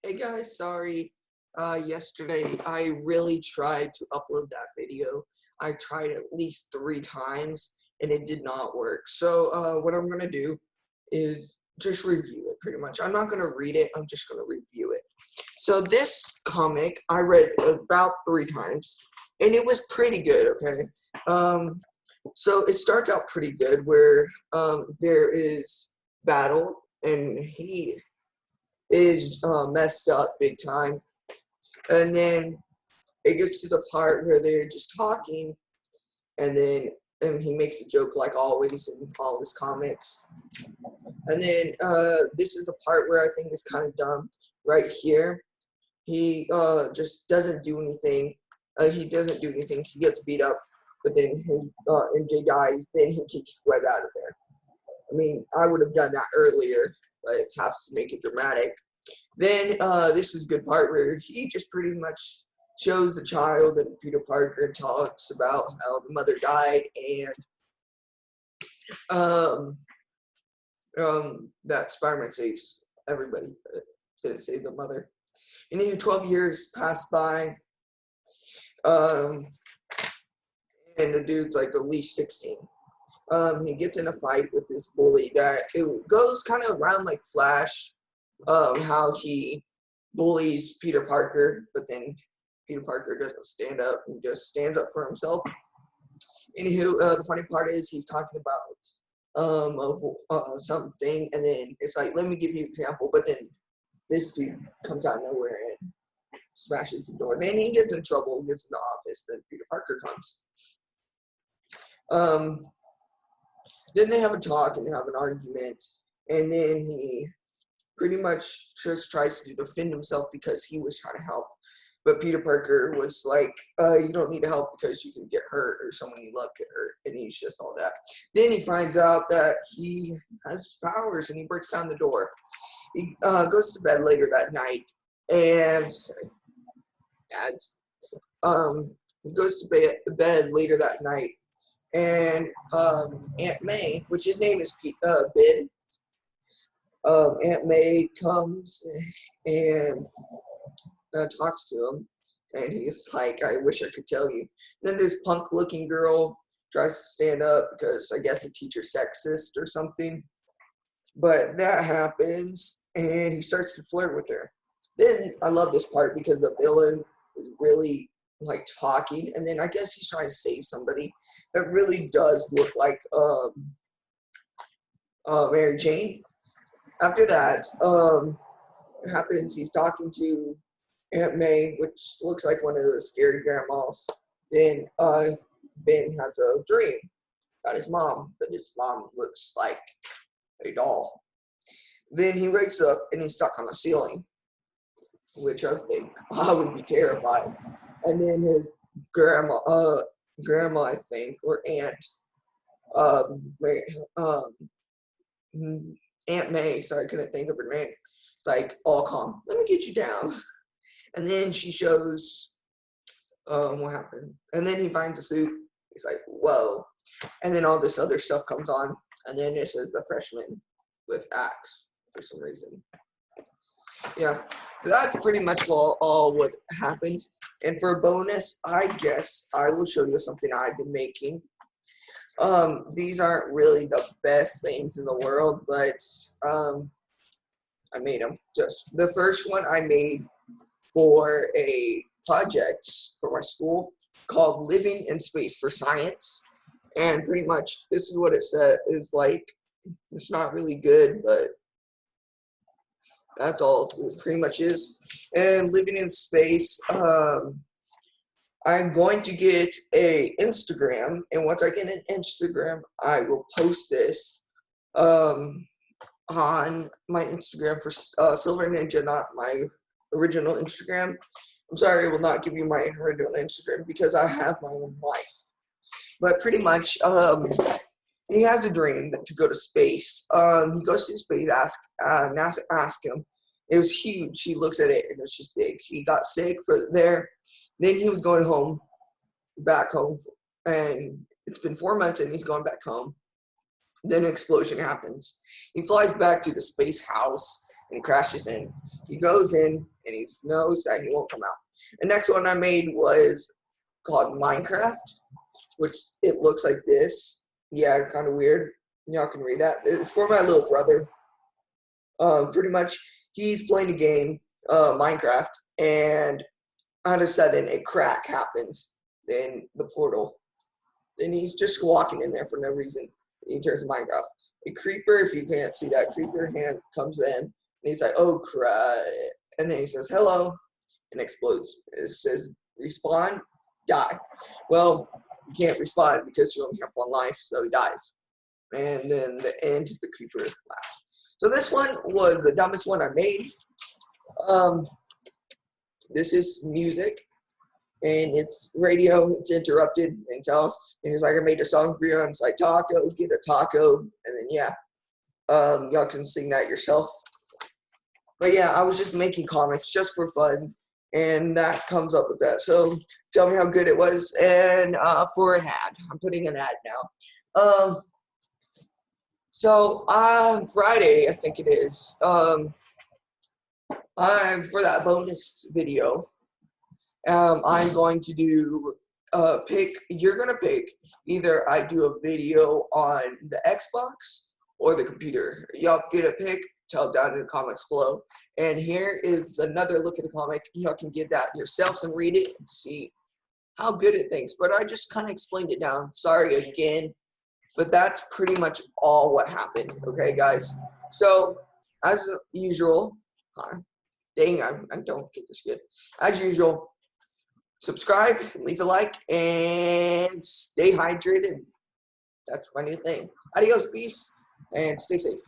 Hey guys, sorry. Yesterday I really tried to upload that video. I tried at least 3 times and it did not work. So what I'm gonna do is just review it pretty much. I'm not gonna read it, I'm just gonna review it. So this comic I read about 3 times and it was pretty good, okay? So it starts out pretty good where there is battle and he is messed up big time. And then it gets to the part where they're just talking, and then he makes a joke like always in all his comics. And then this is the part where I think is kind of dumb right here. He just doesn't do anything. He doesn't do anything. He gets beat up, but then MJ dies. Then he can just web out of there. I mean, I would have done that earlier, but it has to make it dramatic. Then this is a good part where he just pretty much shows the child and Peter Parker and talks about how the mother died and that Spider-Man saves everybody, but didn't save the mother. And then 12 years pass by, and the dude's like at least 16. He gets in a fight with this bully that it goes kind of around like Flash. How he bullies Peter Parker, but then Peter Parker doesn't stand up and just stands up for himself. Anywho, the funny part is he's talking about something, and then it's like, let me give you an example, but then this dude comes out of nowhere and smashes the door. Then he gets in trouble, gets in the office, then Peter Parker comes. Then they have a talk and they have an argument, and then he pretty much just tries to defend himself because he was trying to help. But Peter Parker was like, you don't need to help because you can get hurt or someone you love get hurt. And he's just all that. Then he finds out that he has powers and he breaks down the door. He goes to bed later that night and he goes to bed later that night. And Aunt May, which his name is Bid, Aunt May comes and talks to him, and he's like, I wish I could tell you. And then this punk-looking girl tries to stand up because I guess the teacher's sexist or something. But that happens, and he starts to flirt with her. Then I love this part because the villain is really like talking, and then I guess he's trying to save somebody that really does look like Mary Jane. After that, happens, he's talking to Aunt May, which looks like one of those scary grandmas. Then Ben has a dream about his mom, but his mom looks like a doll. Then he wakes up and he's stuck on the ceiling, which I think I would be terrified. And then his grandma, I think, or aunt, Aunt May, sorry, I couldn't think of her name. It's like, all calm, let me get you down. And then she shows what happened. And then he finds a suit. He's like, whoa. And then all this other stuff comes on. And then it says the freshman with axe for some reason. Yeah, so that's pretty much all what happened. And for a bonus, I guess I will show you something I've been making. These aren't really the best things in the world, but I made them. Just the first one I made for a project for my school called Living in Space for Science. And pretty much this is what it said. It's like, it's not really good, but that's all it pretty much is. And living in space, I'm going to get a Instagram, and once I get an Instagram, I will post this on my Instagram for Silver Ninja, not my original Instagram. I'm sorry, I will not give you my original Instagram because I have my own life. But pretty much, he has a dream to go to space. He goes to space, NASA asked him. It was huge. He looks at it, and it's just big. He got sick for there. Then he was going home, back home, and it's been 4 months, and he's going back home. Then an explosion happens. He flies back to the space house, and crashes in. He goes in and he knows that he won't come out. The next one I made was called Minecraft, which it looks like this. Yeah, kind of weird. Y'all can read that. It's for my little brother. Pretty much, he's playing a game, Minecraft, and all of a sudden a crack happens in the portal. And he's just walking in there for no reason. He turns to Minecraft. A creeper, if you can't see that, creeper hand comes in, and he's like, oh crap. And then he says, hello, and explodes. It says, respawn, die. Well, you can't respawn because you only have one life, so he dies. And then the end, the creeper laughs. So this one was the dumbest one I made. This is music, and it's radio. It's interrupted and tells, and it's like, I made a song for you. And it's like, taco, get a taco, and then yeah, y'all can sing that yourself. But yeah, I was just making comics just for fun, and that comes up with that. So tell me how good it was, and for an ad, I'm putting an ad now. So on Friday, I think it is, for that bonus video, I'm going to do you're going to pick either I do a video on the Xbox or the computer. Y'all get a pick, tell it down in the comments below. And here is another look at the comic. Y'all can get that yourselves and read it and see how good it thinks. But I just kind of explained it down. Sorry again. But that's pretty much all what happened. Okay, guys. So, as usual, dang, I don't get this good. As usual, subscribe, leave a like, and stay hydrated. That's my new thing. Adios, peace, and stay safe.